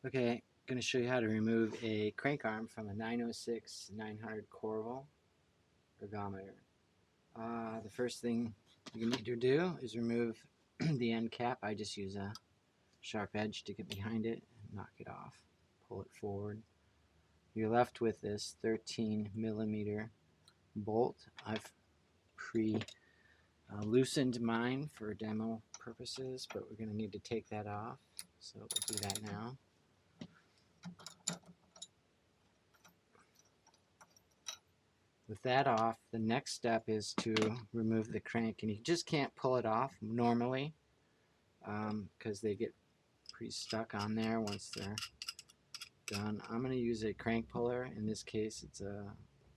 Okay, going to show you how to remove a crank arm from a 906-900 Corival ergometer. The first thing you need to do is remove the end cap. I just use a sharp edge to get behind it and knock it off. Pull it forward. You're left with this 13mm bolt. I've loosened mine for demo purposes, but we're going to need to take that off. So we'll do that now. With that off, the next step is to remove the crank, and you just can't pull it off normally because they get pretty stuck on there once they're done. I'm going to use a crank puller. In this case, it's a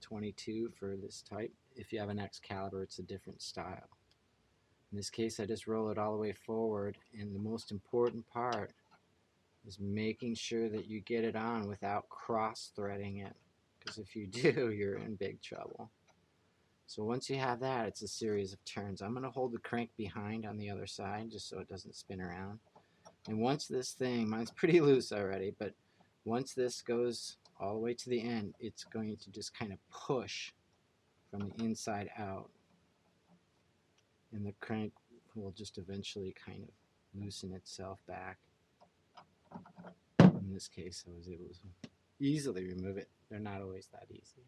22 for this type. If you have an Excalibur, it's a different style. In this case, I just roll it all the way forward, and the most important part is making sure that you get it on without cross-threading it, because if you do, you're in big trouble. So once you have that, it's a series of turns. I'm going to hold the crank behind on the other side just so it doesn't spin around. And once this thing, mine's pretty loose already, but once this goes all the way to the end, it's going to just kind of push from the inside out. And the crank will just eventually kind of loosen itself back. In this case, I was able to easily remove it. They're not always that easy.